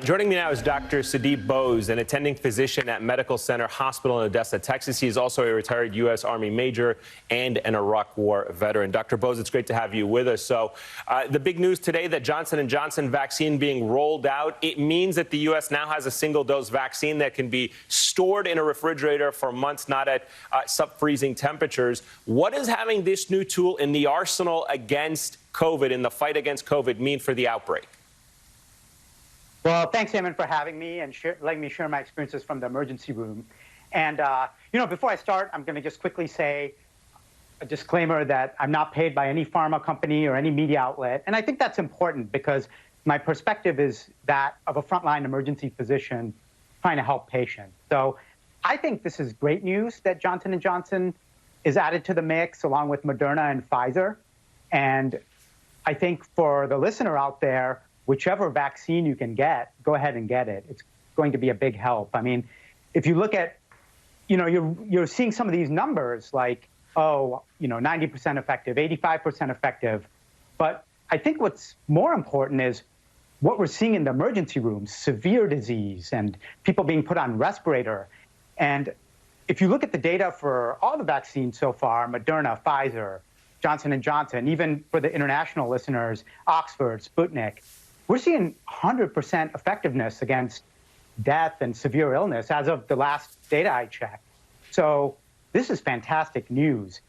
Joining me now is Dr. Sudip Bose, an attending physician at Medical Center Hospital in Odessa, Texas. He is also a retired U.S. Army major and an Iraq War veteran. Dr. Bose, it's great to have you with us. So the big news today that Johnson & Johnson vaccine being rolled out, it means that the U.S. now has a single-dose vaccine that can be stored in a refrigerator for months, not at sub-freezing temperatures. What does having this new tool in the arsenal against COVID, in the fight against COVID, mean for the outbreak? Well, thanks, Eamon, for having me and letting me share my experiences from the emergency room. And, before I start, I'm going to just quickly say a disclaimer that I'm not paid by any pharma company or any media outlet. And I think that's important because my perspective is that of a frontline emergency physician trying to help patients. So I think this is great news that Johnson & Johnson is added to the mix along with Moderna and Pfizer. And I think for the listener out there, whichever vaccine you can get, go ahead and get it. It's going to be a big help. I mean, if you look at, you're seeing some of these numbers like, 90% effective, 85% effective. But I think what's more important is what we're seeing in the emergency rooms, severe disease and people being put on respirator. And if you look at the data for all the vaccines so far, Moderna, Pfizer, Johnson & Johnson, even for the international listeners, Oxford, Sputnik, we're seeing 100% effectiveness against death and severe illness as of the last data I checked. So this is fantastic news.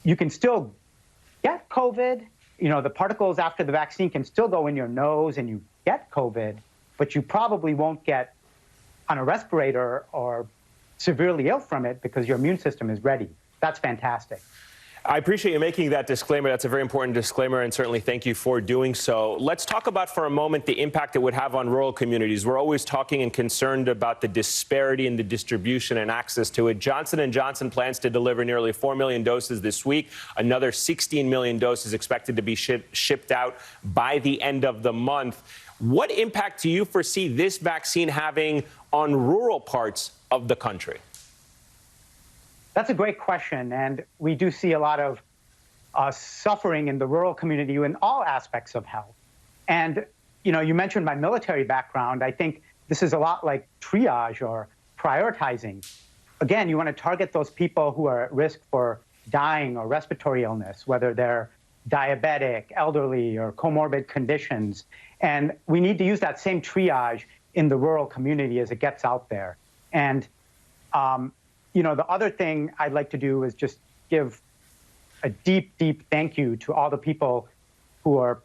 You can still get COVID. The particles after the vaccine can still go in your nose and you get COVID, but you probably won't get on a respirator or severely ill from it because your immune system is ready. That's fantastic. I appreciate you making that disclaimer. That's a very important disclaimer, and certainly thank you for doing so. Let's talk about for a moment the impact it would have on rural communities. We're always talking and concerned about the disparity in the distribution and access to it. Johnson & Johnson plans to deliver nearly 4 million doses this week. Another 16 million doses expected to be shipped out by the end of the month. What impact do you foresee this vaccine having on rural parts of the country? That's a great question, and we do see a lot of suffering in the rural community in all aspects of health. And, you mentioned my military background. I think this is a lot like triage or prioritizing. Again, you want to target those people who are at risk for dying or respiratory illness, whether they're diabetic, elderly, or comorbid conditions. And we need to use that same triage in the rural community as it gets out there. And the other thing I'd like to do is just give a deep, deep thank you to all the people who are,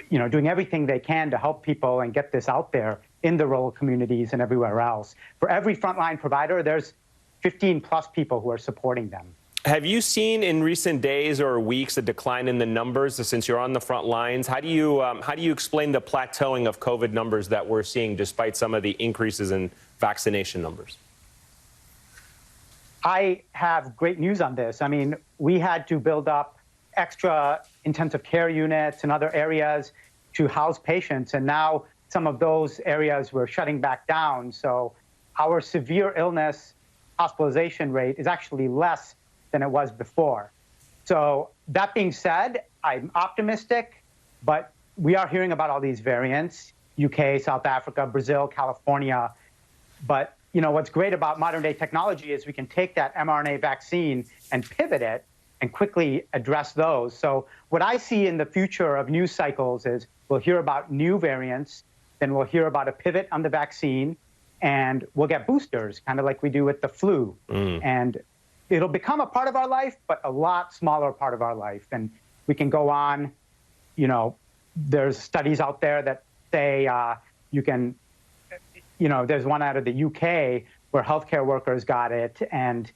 doing everything they can to help people and get this out there in the rural communities and everywhere else. For every frontline provider, there's 15 plus people who are supporting them. Have you seen in recent days or weeks a decline in the numbers since you're on the front lines? How do you explain the plateauing of COVID numbers that we're seeing despite some of the increases in vaccination numbers? I have great news on this. I mean, we had to build up extra intensive care units and other areas to house patients, and now some of those areas we're shutting back down. So our severe illness hospitalization rate is actually less than it was before. So that being said, I'm optimistic, but we are hearing about all these variants, UK, South Africa, Brazil, California, but what's great about modern day technology is we can take that mRNA vaccine and pivot it and quickly address those. So what I see in the future of news cycles is we'll hear about new variants, then we'll hear about a pivot on the vaccine, and we'll get boosters, kind of like we do with the flu. And it'll become a part of our life, but a lot smaller part of our life. And we can go on, there's studies out there that say you can, there's one out of the UK where healthcare workers got it, and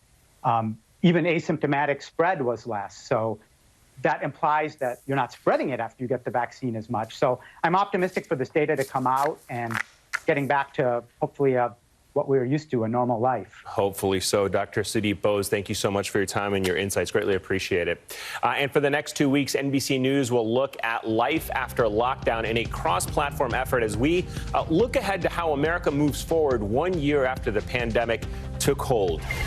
even asymptomatic spread was less. So that implies that you're not spreading it after you get the vaccine as much. So I'm optimistic for this data to come out and getting back to hopefully what we were used to, a normal life. Hopefully so. Dr. Sudip Bose, thank you so much for your time and your insights. Greatly appreciate it. And for the next 2 weeks, NBC News will look at life after lockdown in a cross-platform effort as we look ahead to how America moves forward 1 year after the pandemic took hold.